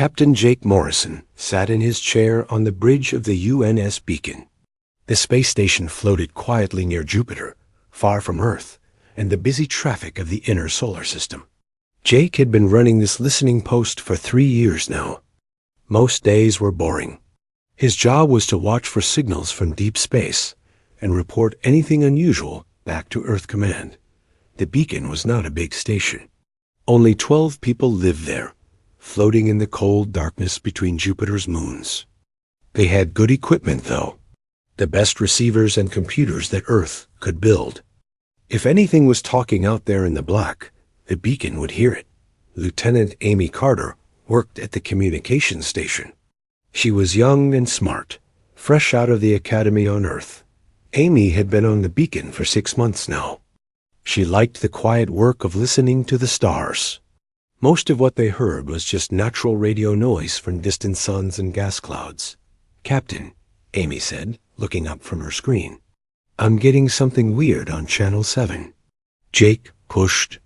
Captain Jake Morrison sat in his chair on the bridge of the UNS Beacon. The space station floated quietly near Jupiter, far from Earth, and the busy traffic of the inner solar system. Jake had been running this listening post for 3 years now. Most days were boring. His job was to watch for signals from deep space and report anything unusual back to Earth Command. The Beacon was not a big station. Only 12 people lived there, floating in the cold darkness between Jupiter's moons. They had good equipment, though. The best receivers and computers that Earth could build. If anything was talking out there in the black, the Beacon would hear it. Lieutenant Amy Carter worked at the communications station. She was young and smart, fresh out of the academy on Earth. Amy had been on the Beacon for 6 months now. She liked the quiet work of listening to the stars. Most of what they heard was just natural radio noise from distant suns and gas clouds. "Captain," Amy said, looking up from her screen, "I'm getting something weird on Channel 7. Jake pushed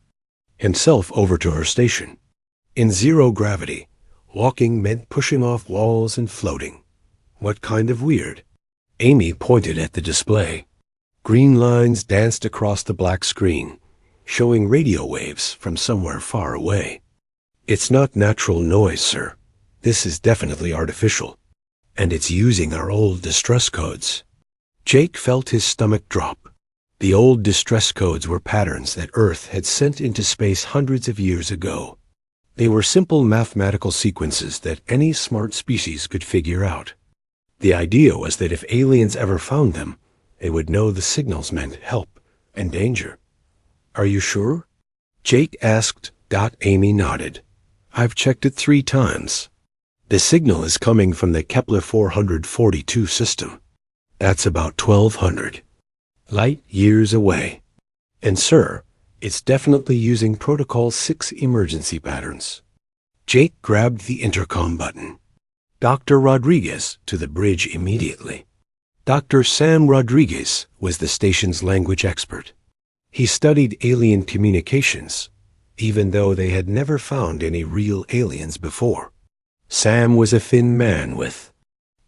himself over to her station. In zero gravity, walking meant pushing off walls and floating. "What kind of weird?" Amy pointed at the display. Green lines danced across the black screen, showing radio waves from somewhere far away. "It's not natural noise, sir. This is definitely artificial. And it's using our old distress codes." Jake felt his stomach drop. The old distress codes were patterns that Earth had sent into space hundreds of years ago. They were simple mathematical sequences that any smart species could figure out. The idea was that if aliens ever found them, they would know the signals meant help and danger. "Are you sure?" Jake asked. Amy nodded. "I've checked it 3 times. The signal is coming from the Kepler 442 system. That's about 1,200 light years away. And sir, it's definitely using Protocol 6 emergency patterns." Jake grabbed the intercom button. Dr. Rodriguez to the bridge immediately. Dr. Sam Rodriguez was the station's language expert. He studied alien communications, even though they had never found any real aliens before. Sam was a thin man with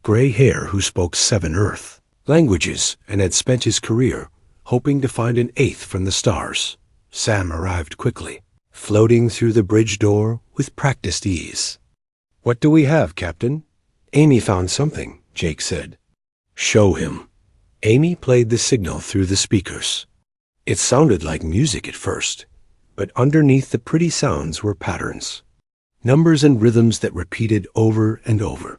gray hair who spoke 7 Earth languages and had spent his career hoping to find an 8th from the stars. Sam arrived quickly, floating through the bridge door with practiced ease. "What do we have, Captain?" "Amy found something," Jake said. "Show him." Amy played the signal through the speakers. It sounded like music at first, but underneath the pretty sounds were patterns. Numbers and rhythms that repeated over and over.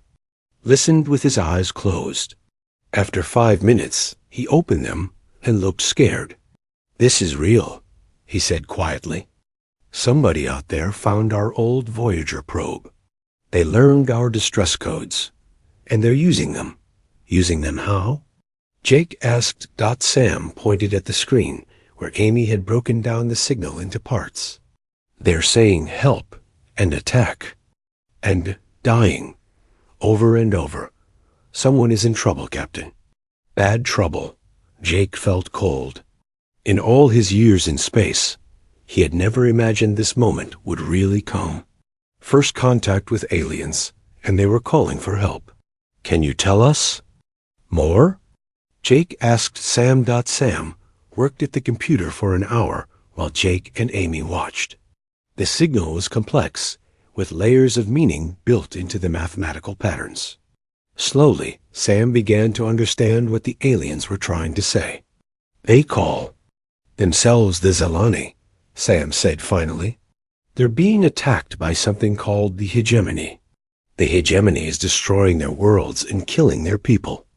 Listened with his eyes closed. After 5 minutes, he opened them and looked scared. "This is real," he said quietly. "Somebody out there found our old Voyager probe. They learned our distress codes, and they're using them. Using them how?" Jake asked. Sam pointed at the screen where Amy had broken down the signal into parts. "They're saying help and attack and dying over and over. Someone is in trouble, Captain. Bad trouble." Jake felt cold. In all his years in space, he had never imagined this moment would really come. First contact with aliens, and they were calling for help. "Can you tell us more?" Jake asked. Sam worked at the computer for an hour while Jake and Amy watched. The signal was complex, with layers of meaning built into the mathematical patterns. Slowly, Sam began to understand what the aliens were trying to say. "They call themselves the Zelani," Sam said finally. "They're being attacked by something called the hegemony. The hegemony is destroying their worlds and killing their people.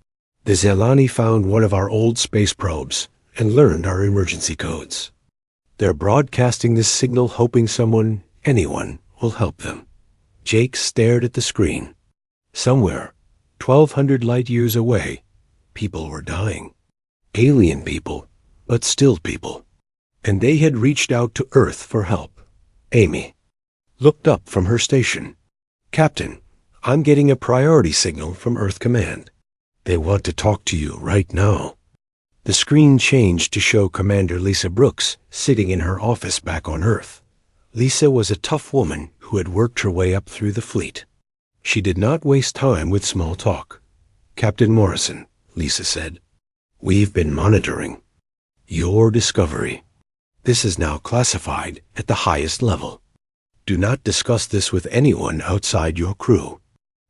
The Zelani found one of our old space probes and learned our emergency codes. They're broadcasting this signal hoping anyone, will help them." Jake stared at the screen. Somewhere, 1,200 light years away, people were dying. Alien people, but still people. And they had reached out to Earth for help. Amy looked up from her station. "Captain, I'm getting a priority signal from Earth Command. They want to talk to you right now." The screen changed to show Commander Lisa Brooks sitting in her office back on Earth. Lisa was a tough woman who had worked her way up through the fleet. She did not waste time with small talk. "Captain Morrison," Lisa said, "we've been monitoring your discovery. This is now classified at the highest level. Do not discuss this with anyone outside your crew."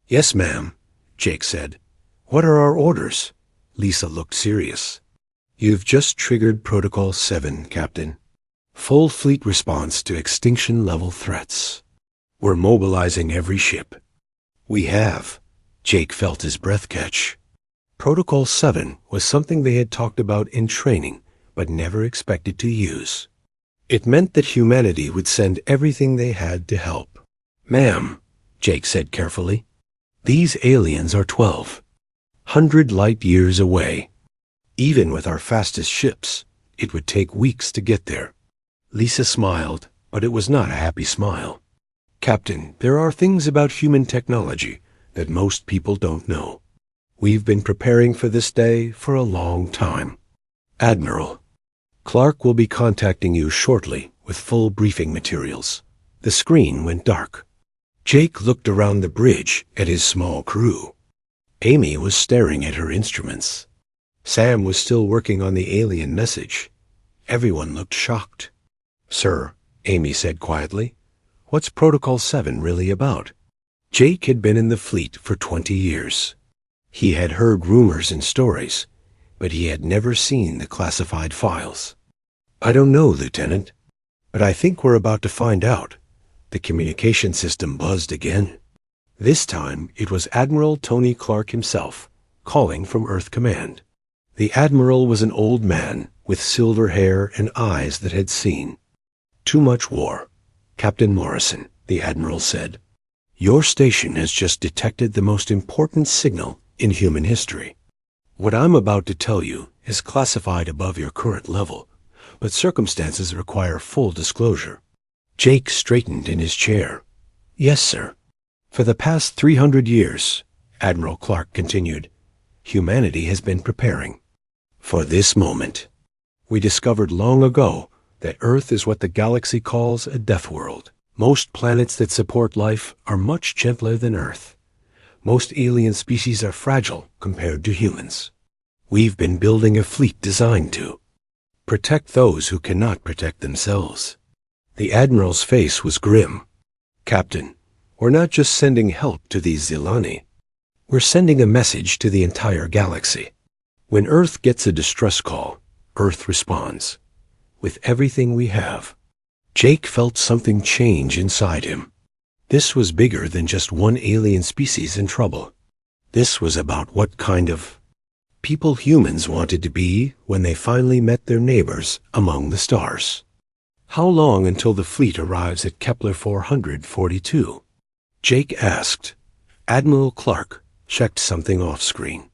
"Yes, ma'am," Jake said. "What are our orders?" Lisa looked serious. "You've just triggered Protocol 7, Captain. Full fleet response to extinction-level threats. We're mobilizing every ship." "We have." Jake felt his breath catch. Protocol 7 was something they had talked about in training, but never expected to use. It meant that humanity would send everything they had to help. "Ma'am," Jake said carefully, "these aliens are 1,200 light-years away. Even with our fastest ships, it would take weeks to get there." Lisa smiled, but it was not a happy smile. "Captain, there are things about human technology that most people don't know. We've been preparing for this day for a long time. Admiral, Clark will be contacting you shortly with full briefing materials." The screen went dark. Jake looked around the bridge at his small crew. Amy was staring at her instruments. Sam was still working on the alien message. Everyone looked shocked. "Sir," Amy said quietly, "what's Protocol 7 really about?" Jake had been in the fleet for 20 years. He had heard rumors and stories, but he had never seen the classified files. "I don't know, Lieutenant, but I think we're about to find out." The communication system buzzed again. This time it was Admiral Tony Clark himself, calling from Earth Command. The Admiral was an old man with silver hair and eyes that had seen too much war. "Captain Morrison," the Admiral said, "your station has just detected the most important signal in human history. What I'm about to tell you is classified above your current level, but circumstances require full disclosure." Jake straightened in his chair. "Yes, sir." "For the past 300 years, Admiral Clark continued, humanity has been preparing for this moment. We discovered long ago that Earth is what the galaxy calls a death world. Most planets that support life are much gentler than Earth. Most alien species are fragile compared to humans. We've been building a fleet designed to protect those who cannot protect themselves." The Admiral's face was grim. "Captain, we're not just sending help to these Zilani. We're sending a message to the entire galaxy. When Earth gets a distress call, Earth responds. With everything we have." Jake felt something change inside him. This was bigger than just one alien species in trouble. This was about what kind of people humans wanted to be when they finally met their neighbors among the stars. "How long until the fleet arrives at Kepler 442? Jake asked. Admiral Clark checked something off-screen.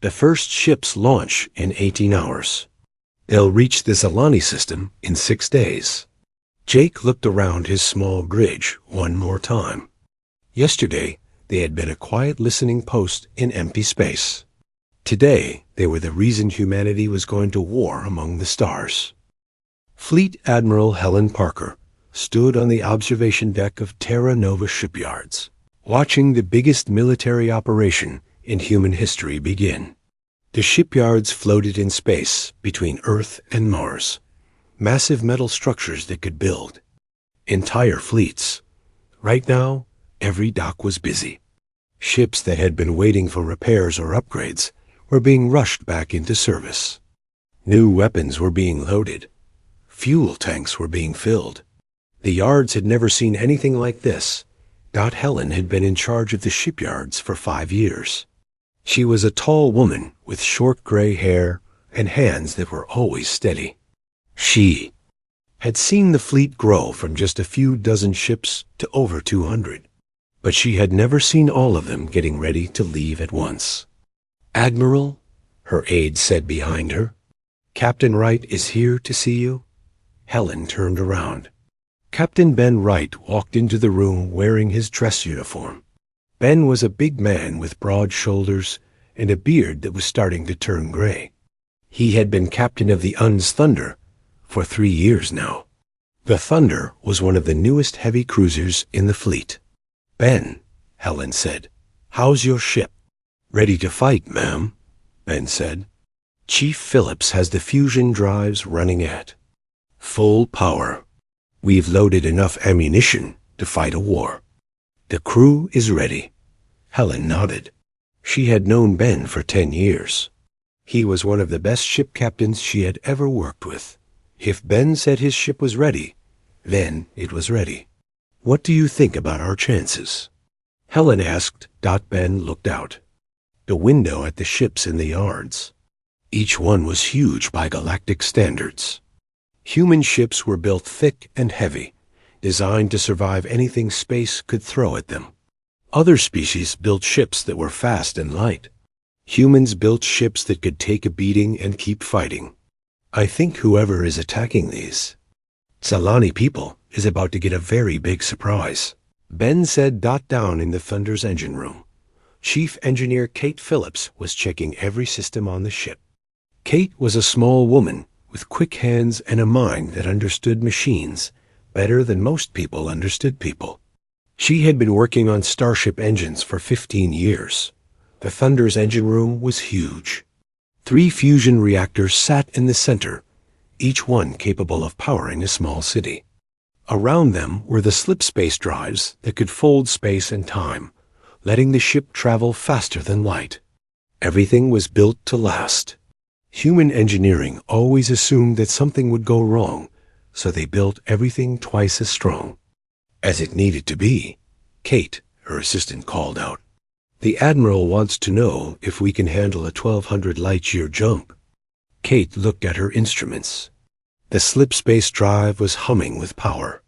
"The first ships launch in 18 hours. They'll reach the Zilani system in 6 days. Jake looked around his small bridge one more time. Yesterday, they had been a quiet listening post in empty space. Today, they were the reason humanity was going to war among the stars. Fleet Admiral Helen Parker stood on the observation deck of Terra Nova shipyards, watching the biggest military operation in human history begin. The shipyards floated in space between Earth and Mars, massive metal structures that could build entire fleets. Right now, every dock was busy. Ships that had been waiting for repairs or upgrades were being rushed back into service. New weapons were being loaded. Fuel tanks were being filled. The yards had never seen anything like this. Helen had been in charge of the shipyards for 5 years. She was a tall woman with short gray hair and hands that were always steady. She had seen the fleet grow from just a few dozen ships to over 200, but she had never seen all of them getting ready to leave at once. "Admiral," her aide said behind her, "Captain Wright is here to see you." Helen turned around. Captain Ben Wright walked into the room wearing his dress uniform. Ben was a big man with broad shoulders and a beard that was starting to turn gray. He had been captain of the UN's Thunder for 3 years now. The Thunder was one of the newest heavy cruisers in the fleet. "Ben," Helen said. "How's your ship?" "Ready to fight, ma'am," Ben said. "Chief Phillips has the fusion drives running at full power. We've loaded enough ammunition to fight a war. The crew is ready." Helen nodded. She had known Ben for 10 years. He was one of the best ship captains she had ever worked with. If Ben said his ship was ready, then it was ready. "What do you think about our chances?" Helen asked. Ben looked out. The window at the ships in the yards. Each one was huge by galactic standards. Human ships were built thick and heavy, designed to survive anything space could throw at them. Other species built ships that were fast and light. Humans built ships that could take a beating and keep fighting. "I think whoever is attacking these Zalani people is about to get a very big surprise," Ben said. Down in the Thunder's engine room, Chief Engineer Kate Phillips was checking every system on the ship. Kate was a small woman with quick hands and a mind that understood machines better than most people understood people. She had been working on starship engines for 15 years. The Thunder's engine room was huge. 3 fusion reactors sat in the center, each one capable of powering a small city. Around them were the slip space drives that could fold space and time, letting the ship travel faster than light. Everything was built to last. Human engineering always assumed that something would go wrong, so they built everything twice as strong as it needed to be. "Kate," her assistant called out, "the Admiral wants to know if we can handle a 1,200 light-year jump." Kate looked at her instruments. The slip space drive was humming with power.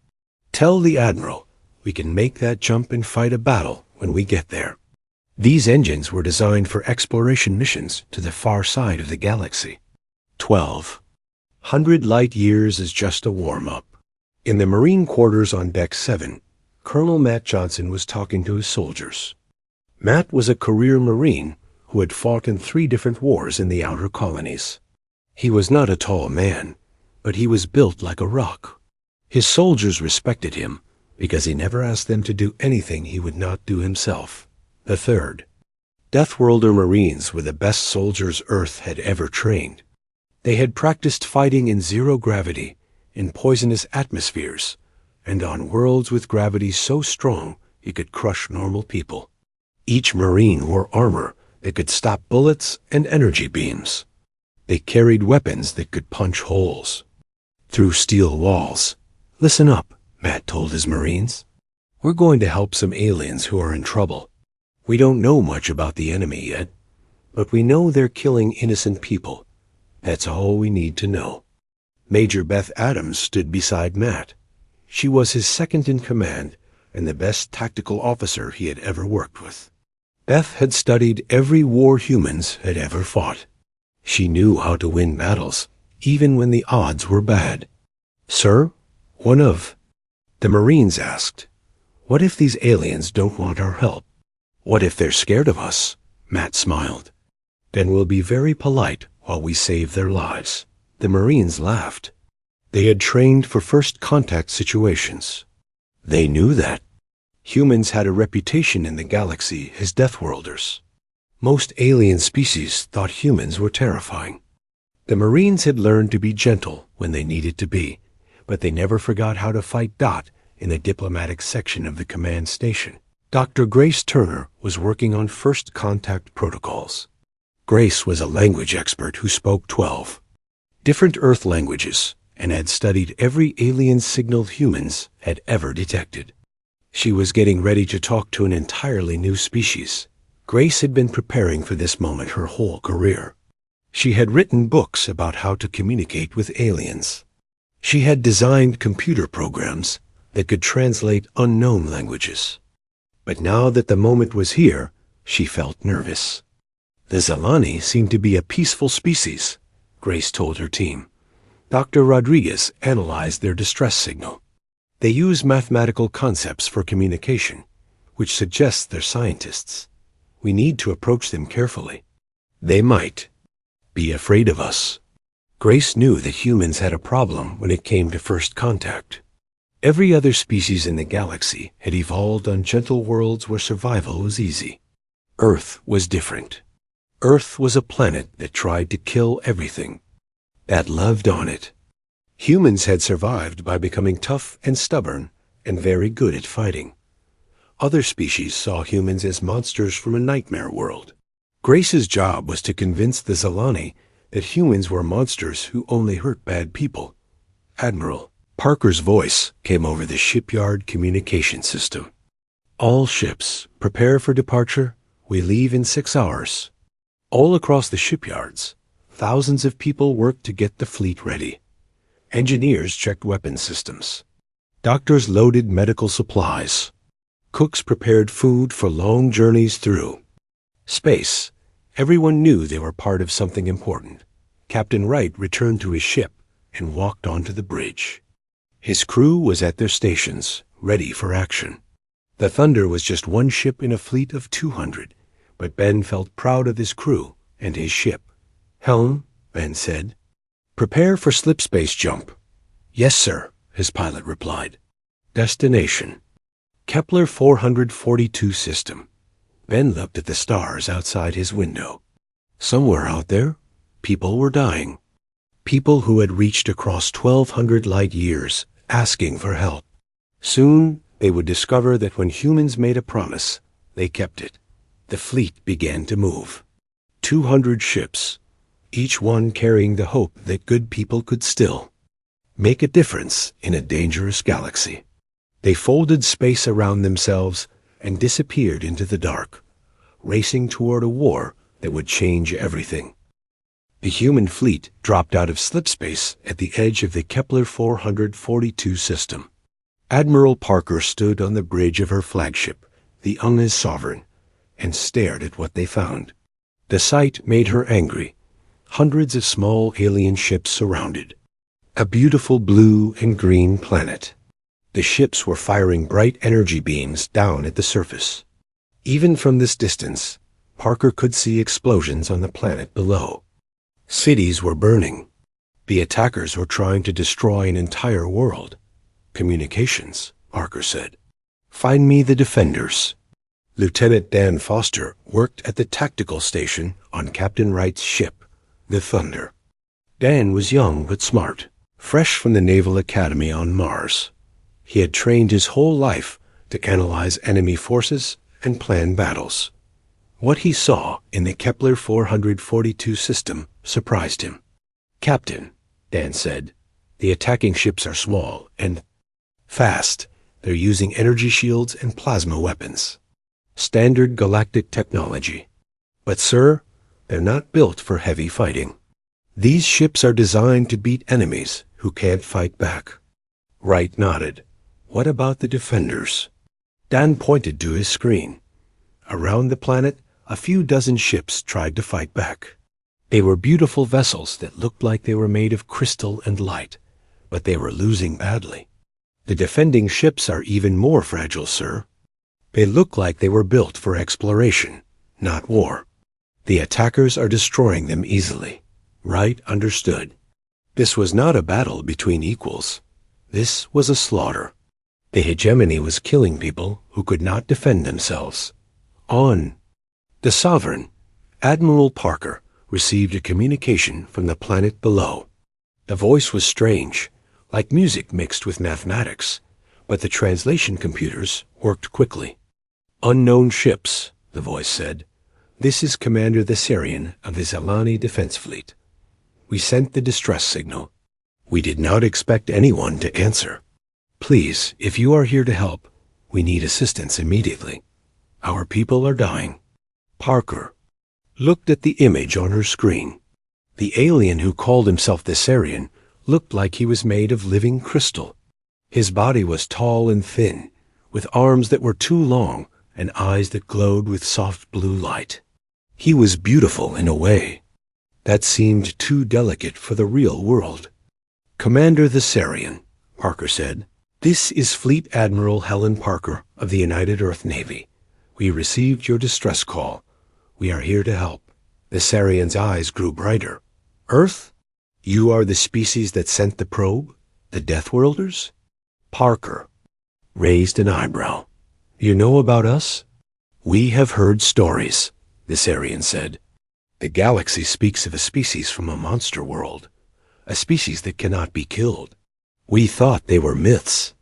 "Tell the Admiral we can make that jump and fight a battle when we get there." These engines were designed for exploration missions to the far side of the galaxy. 1,200 light years is just a warm-up. In the Marine quarters on Deck 7, Colonel Matt Johnson was talking to his soldiers. Matt was a career Marine who had fought in 3 different wars in the outer colonies. He was not a tall man, but he was built like a rock. His soldiers respected him because he never asked them to do anything he would not do himself. The 3rd Deathworlder Marines were the best soldiers Earth had ever trained. They had practiced fighting in zero gravity, in poisonous atmospheres, and on worlds with gravity so strong it could crush normal people. Each Marine wore armor that could stop bullets and energy beams. They carried weapons that could punch holes through steel walls. "Listen up," Matt told his Marines. "We're going to help some aliens who are in trouble. We don't know much about the enemy yet, but we know they're killing innocent people. That's all we need to know." Major Beth Adams stood beside Matt. She was his second in command and the best tactical officer he had ever worked with. Beth had studied every war humans had ever fought. She knew how to win battles, even when the odds were bad. "Sir," one of the Marines asked, "what if these aliens don't want our help? What if they're scared of us?" Matt smiled. "Then we'll be very polite while we save their lives." The Marines laughed. They had trained for first contact situations. They knew that humans had a reputation in the galaxy as Deathworlders. Most alien species thought humans were terrifying. The Marines had learned to be gentle when they needed to be, but they never forgot how to fight in the diplomatic section of the command station. Dr. Grace Turner was working on first contact protocols. Grace was a language expert who spoke 12 different Earth languages and had studied every alien signal humans had ever detected. She was getting ready to talk to an entirely new species. Grace had been preparing for this moment her whole career. She had written books about how to communicate with aliens. She had designed computer programs that could translate unknown languages. But now that the moment was here, she felt nervous. The Zalani seemed to be a peaceful species, Grace told her team. Dr. Rodriguez analyzed their distress signal. They use mathematical concepts for communication, which suggests they're scientists. We need to approach them carefully. They might be afraid of us. Grace knew that humans had a problem when it came to first contact. Every other species in the galaxy had evolved on gentle worlds where survival was easy. Earth was different. Earth was a planet that tried to kill everything that loved on it. Humans had survived by becoming tough and stubborn and very good at fighting. Other species saw humans as monsters from a nightmare world. Grace's job was to convince the Zalani that humans were monsters who only hurt bad people. Admiral Parker's voice came over the shipyard communication system. All ships, prepare for departure. We leave in 6 hours. All across the shipyards, thousands of people worked to get the fleet ready. Engineers checked weapons systems. Doctors loaded medical supplies. Cooks prepared food for long journeys through space. Everyone knew they were part of something important. Captain Wright returned to his ship and walked onto the bridge. His crew was at their stations, ready for action. The Thunder was just one ship in a fleet of 200, but Ben felt proud of his crew and his ship. "Helm," Ben said. "Prepare for slipspace jump." "Yes, sir," his pilot replied. Destination: Kepler 442 system. Ben looked at the stars outside his window. Somewhere out there, people were dying. People who had reached across 1,200 light years, asking for help. Soon, they would discover that when humans made a promise, they kept it. The fleet began to move. 200 ships, each one carrying the hope that good people could still make a difference in a dangerous galaxy. They folded space around themselves and disappeared into the dark, racing toward a war that would change everything. The human fleet dropped out of slipspace at the edge of the Kepler 442 system. Admiral Parker stood on the bridge of her flagship, the Unga's Sovereign, and stared at what they found. The sight made her angry. Hundreds of small alien ships surrounded. A beautiful blue and green planet. The ships were firing bright energy beams down at the surface. Even from this distance, Parker could see explosions on the planet below. Cities were burning. The attackers were trying to destroy an entire world. "Communications," Parker said. "Find me the defenders." Lieutenant Dan Foster worked at the tactical station on Captain Wright's ship, the Thunder. Dan was young but smart, fresh from the Naval Academy on Mars. He had trained his whole life to analyze enemy forces and plan battles. What he saw in the Kepler 442 system surprised him. "Captain," Dan said, "the attacking ships are small and fast. They're using energy shields and plasma weapons. Standard galactic technology. But, sir, they're not built for heavy fighting. These ships are designed to beat enemies who can't fight back." Wright nodded. "What about the defenders?" Dan pointed to his screen. Around the planet, a few dozen ships tried to fight back. They were beautiful vessels that looked like they were made of crystal and light, but they were losing badly. "The defending ships are even more fragile, sir. They look like they were built for exploration, not war. The attackers are destroying them easily." Wright understood. This was not a battle between equals. This was a slaughter. The hegemony was killing people who could not defend themselves. On the Sovereign, Admiral Parker received a communication from the planet below. The voice was strange, like music mixed with mathematics, but the translation computers worked quickly. "Unknown ships," the voice said. "This is Commander Thessarian of the Zalani Defense Fleet. We sent the distress signal. We did not expect anyone to answer. Please, if you are here to help, we need assistance immediately. Our people are dying." Parker looked at the image on her screen. The alien who called himself Thessarian looked like he was made of living crystal. His body was tall and thin, with arms that were too long and eyes that glowed with soft blue light. He was beautiful in a way that seemed too delicate for the real world. "Commander Thessarian," Parker said, "this is Fleet Admiral Helen Parker of the United Earth Navy. We received your distress call. We are here to help." Thessarian's eyes grew brighter. "Earth? You are the species that sent the probe? The Deathworlders?" Parker raised an eyebrow. You know about us? We have heard stories, the Sarian said. The galaxy speaks of a species from a monster world, a species that cannot be killed. We thought they were myths.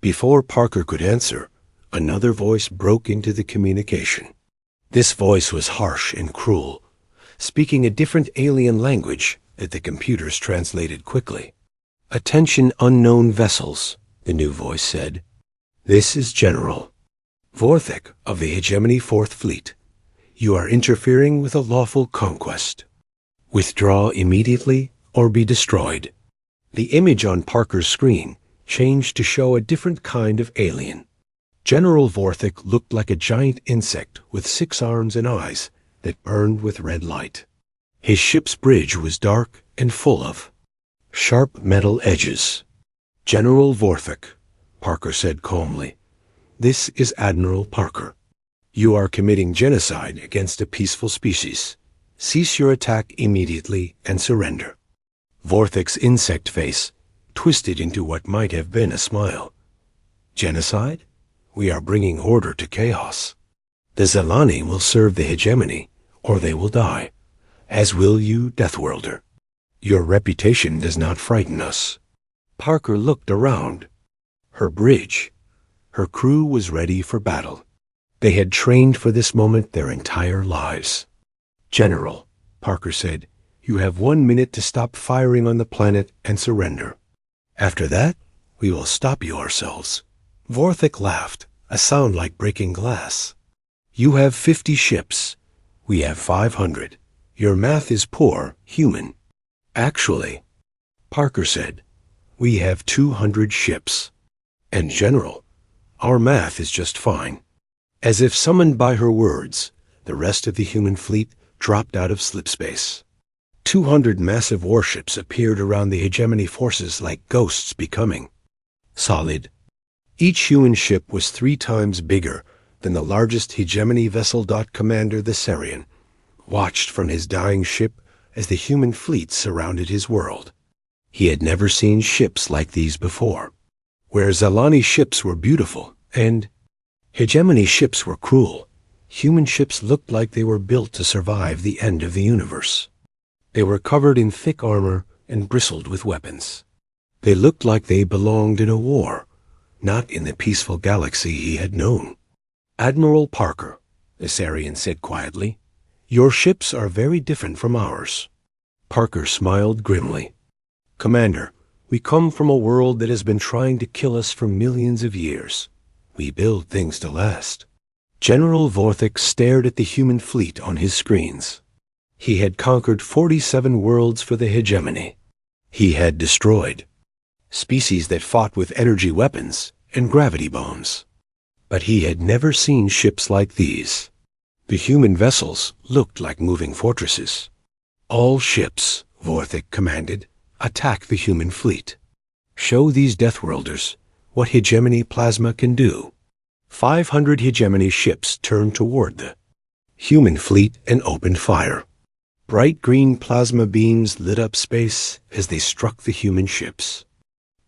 Before Parker could answer, another voice broke into the communication. This voice was harsh and cruel, speaking a different alien language that the computers translated quickly. Attention unknown vessels, the new voice said. This is General Vorthik of the Hegemony 4th Fleet. You are interfering with a lawful conquest. Withdraw immediately or be destroyed. The image on Parker's screen changed to show a different kind of alien. General Vorthik looked like a giant insect with 6 arms and eyes that burned with red light. His ship's bridge was dark and full of sharp metal edges. General Vorthik, Parker said calmly. This is Admiral Parker. You are committing genocide against a peaceful species. Cease your attack immediately and surrender. Vorthik's insect face twisted into what might have been a smile. Genocide? We are bringing order to chaos. The Zelani will serve the hegemony, or they will die, as will you, Deathworlder. Your reputation does not frighten us. Parker looked around. Her bridge. Her crew was ready for battle. They had trained for this moment their entire lives. General, Parker said, you have 1 minute to stop firing on the planet and surrender. After that, we will stop you ourselves. Vorthik laughed, a sound like breaking glass. You have 50 ships. We have 500. Your math is poor, human. Actually, Parker said, we have 200 ships. And General, our math is just fine. As if summoned by her words, the rest of the human fleet dropped out of slipspace. 200 massive warships appeared around the hegemony forces like ghosts becoming solid. Each human ship was 3 times bigger than the largest hegemony vessel. Commander the Sarian watched from his dying ship as the human fleet surrounded his world. He had never seen ships like these before. Where Zelani ships were beautiful and hegemony ships were cruel, human ships looked like they were built to survive the end of the universe. They were covered in thick armor and bristled with weapons. They looked like they belonged in a war, not in the peaceful galaxy he had known. Admiral Parker, the Sarian said quietly, your ships are very different from ours. Parker smiled grimly. Commander, we come from a world that has been trying to kill us for millions of years. We build things to last. General Vorthik stared at the human fleet on his screens. He had conquered 47 worlds for the hegemony. He had destroyed species that fought with energy weapons and gravity bombs. But he had never seen ships like these. The human vessels looked like moving fortresses. All ships, Vorthik commanded, attack the human fleet. Show these Deathworlders what hegemony plasma can do. 500 hegemony ships turned toward the human fleet and opened fire. Bright green plasma beams lit up space as they struck the human ships.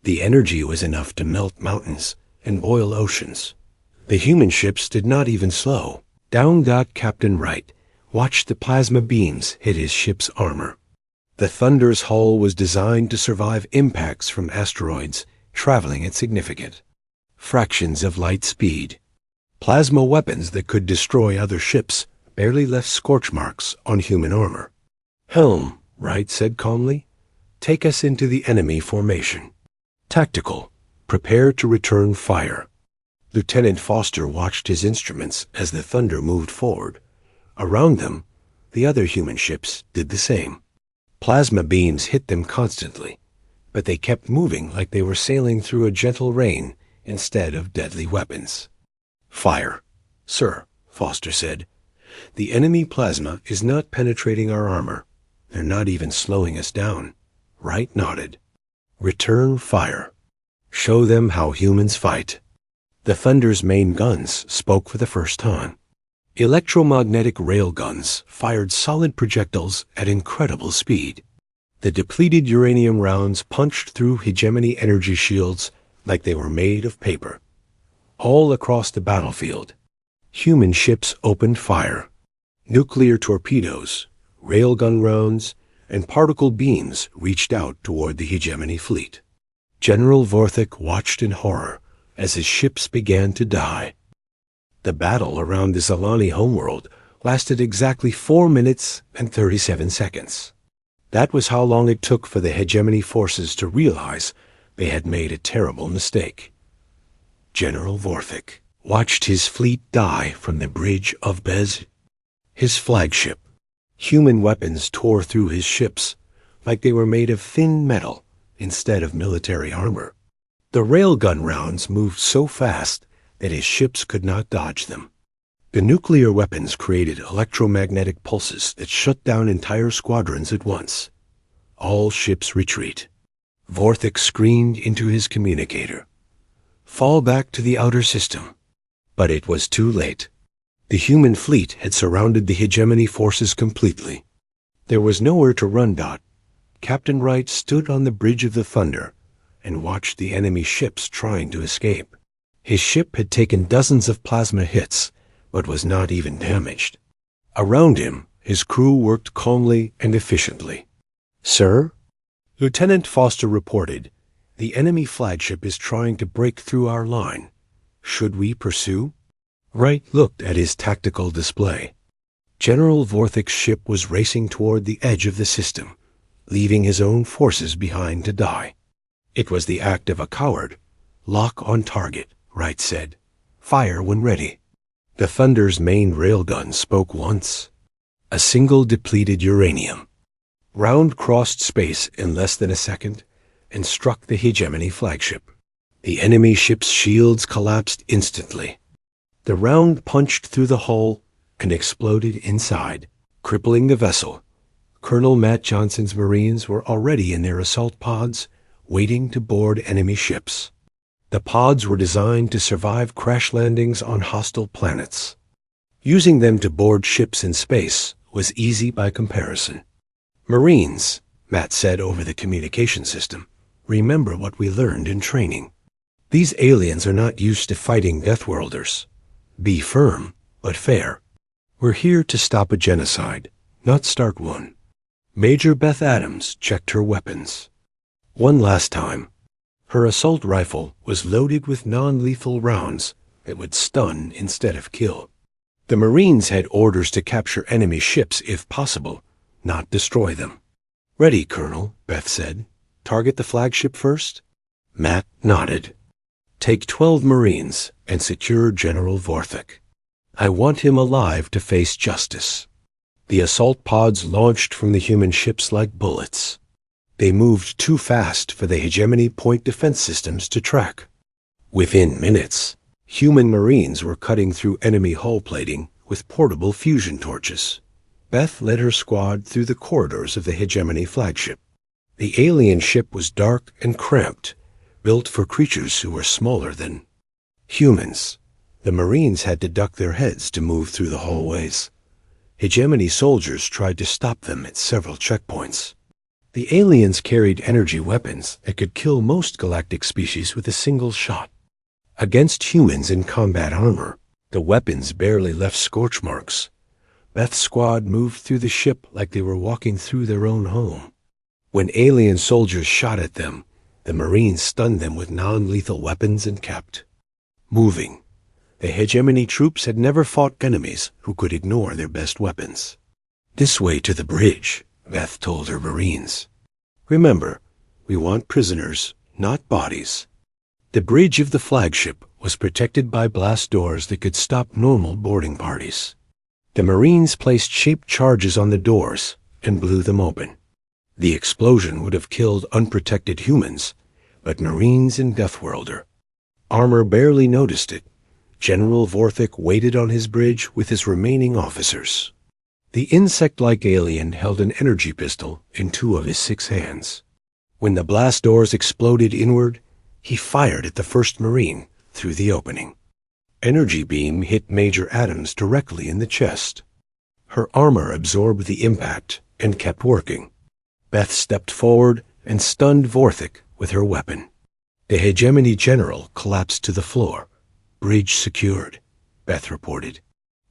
The energy was enough to melt mountains and boil oceans. The human ships did not even slow. Down got Captain Wright, watched the plasma beams hit his ship's armor. The Thunder's hull was designed to survive impacts from asteroids traveling at significant fractions of light speed. Plasma weapons that could destroy other ships barely left scorch marks on human armor. Helm, Wright said calmly, take us into the enemy formation. Tactical, prepare to return fire. Lieutenant Foster watched his instruments as the Thunder moved forward. Around them, the other human ships did the same. Plasma beams hit them constantly, but they kept moving like they were sailing through a gentle rain instead of deadly weapons. Fire, sir, Foster said. The enemy plasma is not penetrating our armor. They're not even slowing us down. Wright nodded. Return fire. Show them how humans fight. The Thunder's main guns spoke for the first time. Electromagnetic railguns fired solid projectiles at incredible speed. The depleted uranium rounds punched through hegemony energy shields, like they were made of paper. All across the battlefield, human ships opened fire. Nuclear torpedoes, railgun rounds, and particle beams reached out toward the hegemony fleet. General Vorthik watched in horror as his ships began to die. The battle around the Zalani homeworld lasted exactly 4 minutes and 37 seconds. That was how long it took for the hegemony forces to realize they had made a terrible mistake. General Vorthik watched his fleet die from the bridge of Bez. His flagship. Human weapons tore through his ships like they were made of thin metal instead of military armor. The railgun rounds moved so fast that his ships could not dodge them. The nuclear weapons created electromagnetic pulses that shut down entire squadrons at once. All ships retreat. Vorthik screamed into his communicator. Fall back to the outer system. But it was too late. The human fleet had surrounded the hegemony forces completely. There was nowhere to run. Captain Wright stood on the bridge of the Thunder and watched the enemy ships trying to escape. His ship had taken dozens of plasma hits, but was not even damaged. Around him, his crew worked calmly and efficiently. "Sir?" Lieutenant Foster reported, "The enemy flagship is trying to break through our line. Should we pursue?" Wright looked at his tactical display. General Vorthik's ship was racing toward the edge of the system, leaving his own forces behind to die. It was the act of a coward. "Lock on target," Wright said. "Fire when ready." The Thunder's main railgun spoke once. A single depleted uranium. Round crossed space in less than a second and struck the hegemony flagship. The enemy ship's shields collapsed instantly. The round punched through the hull and exploded inside, crippling the vessel. Colonel Matt Johnson's Marines were already in their assault pods, waiting to board enemy ships. The pods were designed to survive crash landings on hostile planets. Using them to board ships in space was easy by comparison. "Marines," Matt said over the communication system, "remember what we learned in training. These aliens are not used to fighting Deathworlders. Be firm, but fair. We're here to stop a genocide, not start one." Major Beth Adams checked her weapons. One last time. Her assault rifle was loaded with non-lethal rounds that would stun instead of kill. The Marines had orders to capture enemy ships if possible, not destroy them. "Ready, Colonel," Beth said. "Target the flagship first?" Matt nodded. "Take 12 Marines and secure General Vorthik. I want him alive to face justice." The assault pods launched from the human ships like bullets. They moved too fast for the hegemony point defense systems to track. Within minutes, human Marines were cutting through enemy hull plating with portable fusion torches. Beth led her squad through the corridors of the hegemony flagship. The alien ship was dark and cramped, built for creatures who were smaller than humans. The Marines had to duck their heads to move through the hallways. Hegemony soldiers tried to stop them at several checkpoints. The aliens carried energy weapons that could kill most galactic species with a single shot. Against humans in combat armor, the weapons barely left scorch marks. Beth's squad moved through the ship like they were walking through their own home. When alien soldiers shot at them, the Marines stunned them with non-lethal weapons and kept moving. The hegemony troops had never fought enemies who could ignore their best weapons. "This way to the bridge," Beth told her Marines. "Remember, we want prisoners, not bodies." The bridge of the flagship was protected by blast doors that could stop normal boarding parties. The Marines placed shaped charges on the doors and blew them open. The explosion would have killed unprotected humans, but Marines in Deathworlder. Armor barely noticed it. General Vorthik waited on his bridge with his remaining officers. The insect-like alien held an energy pistol in 2 of his 6 hands. When the blast doors exploded inward, he fired at the first Marine through the opening. Energy beam hit Major Adams directly in the chest. Her armor absorbed the impact and kept working. Beth stepped forward and stunned Vorthik with her weapon. The hegemony general collapsed to the floor. Bridge secured, Beth reported.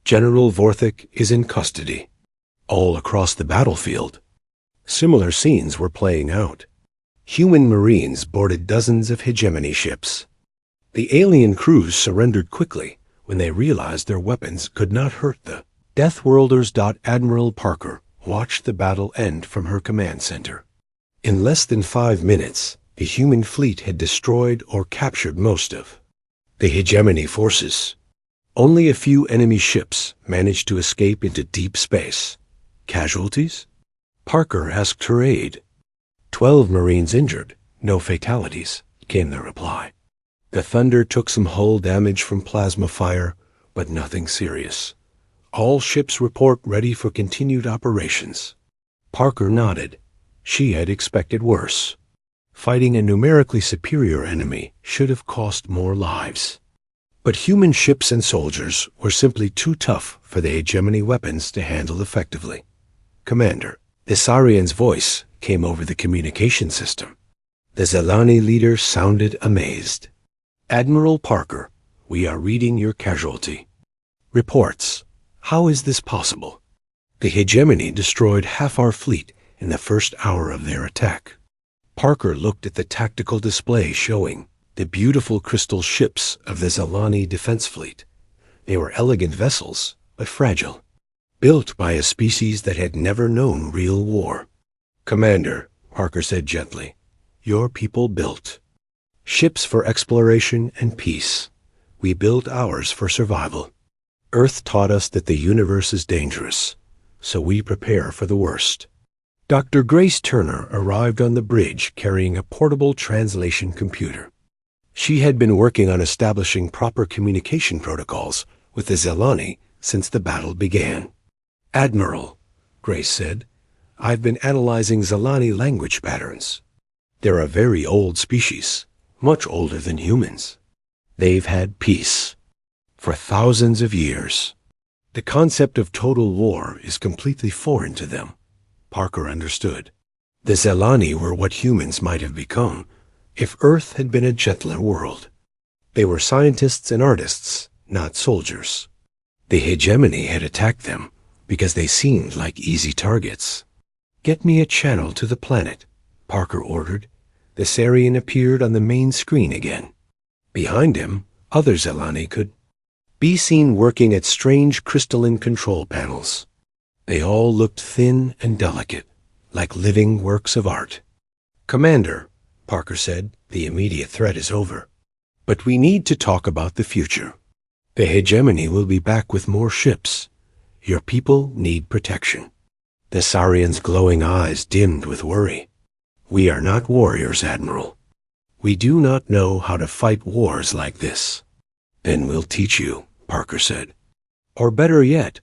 General Vorthik is in custody. All across the battlefield, similar scenes were playing out. Human Marines boarded dozens of hegemony ships. The alien crews surrendered quickly when they realized their weapons could not hurt the Deathworlders. Admiral Parker watched the battle end from her command center. In less than 5 minutes, the human fleet had destroyed or captured most of the hegemony forces. Only a few enemy ships managed to escape into deep space. Casualties? Parker asked her aide. 12 Marines injured, no fatalities, came the reply. The Thunder took some hull damage from plasma fire, but nothing serious. All ships report ready for continued operations. Parker nodded. She had expected worse. Fighting a numerically superior enemy should have cost more lives. But human ships and soldiers were simply too tough for the hegemony weapons to handle effectively. Commander, the Saurian's voice came over the communication system. The Zelani leader sounded amazed. Admiral Parker, we are reading your casualty. Reports. How is this possible? The hegemony destroyed half our fleet in the first hour of their attack. Parker looked at the tactical display showing the beautiful crystal ships of the Zelani defense fleet. They were elegant vessels, but fragile, built by a species that had never known real war. Commander, Parker said gently, your people built ships for exploration and peace. We built ours for survival. Earth taught us that the universe is dangerous, so we prepare for the worst. Dr. Grace Turner arrived on the bridge carrying a portable translation computer. She had been working on establishing proper communication protocols with the Zelani since the battle began. Admiral, Grace said, I've been analyzing Zelani language patterns. They're a very old species, much older than humans. They've had peace for thousands of years. The concept of total war is completely foreign to them. Parker understood. The Zelani were what humans might have become if Earth had been a gentler world. They were scientists and artists, not soldiers. The hegemony had attacked them because they seemed like easy targets. Get me a channel to the planet, Parker ordered. The Saurian appeared on the main screen again. Behind him, other Zelani could be seen working at strange crystalline control panels. They all looked thin and delicate, like living works of art. Commander, Parker said, the immediate threat is over. But we need to talk about the future. The hegemony will be back with more ships. Your people need protection. The Saurian's glowing eyes dimmed with worry. We are not warriors, Admiral. We do not know how to fight wars like this. Then we'll teach you, Parker said. Or better yet,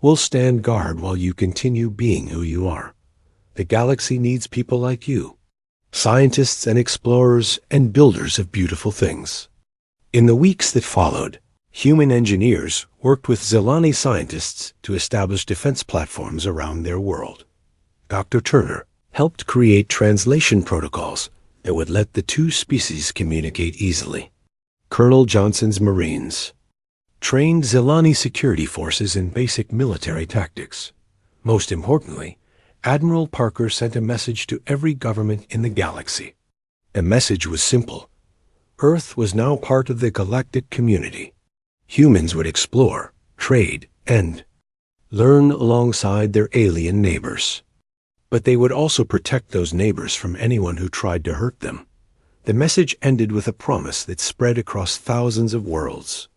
we'll stand guard while you continue being who you are. The galaxy needs people like you, scientists and explorers and builders of beautiful things. In the weeks that followed, human engineers worked with Zelani scientists to establish defense platforms around their world. Dr. Turner helped create translation protocols that would let the two species communicate easily. Colonel Johnson's Marines trained Zelani security forces in basic military tactics. Most importantly, Admiral Parker sent a message to every government in the galaxy. The message was simple. Earth was now part of the galactic community. Humans would explore, trade, and learn alongside their alien neighbors. But they would also protect those neighbors from anyone who tried to hurt them. The message ended with a promise that spread across thousands of worlds.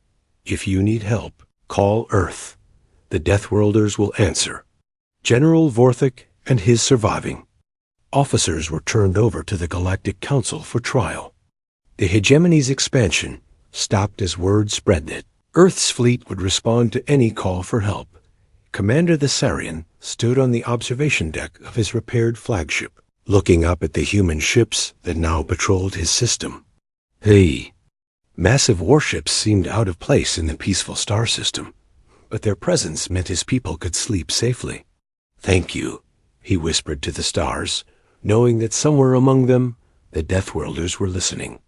If you need help, call Earth. The Deathworlders will answer. General Vorthik and his surviving officers were turned over to the Galactic Council for trial. The hegemony's expansion stopped as word spread that Earth's fleet would respond to any call for help. Commander the Saurian stood on the observation deck of his repaired flagship, looking up at the human ships that now patrolled his system. Hey! Massive warships seemed out of place in the peaceful star system, but their presence meant his people could sleep safely. Thank you, he whispered to the stars, knowing that somewhere among them, the Deathworlders were listening.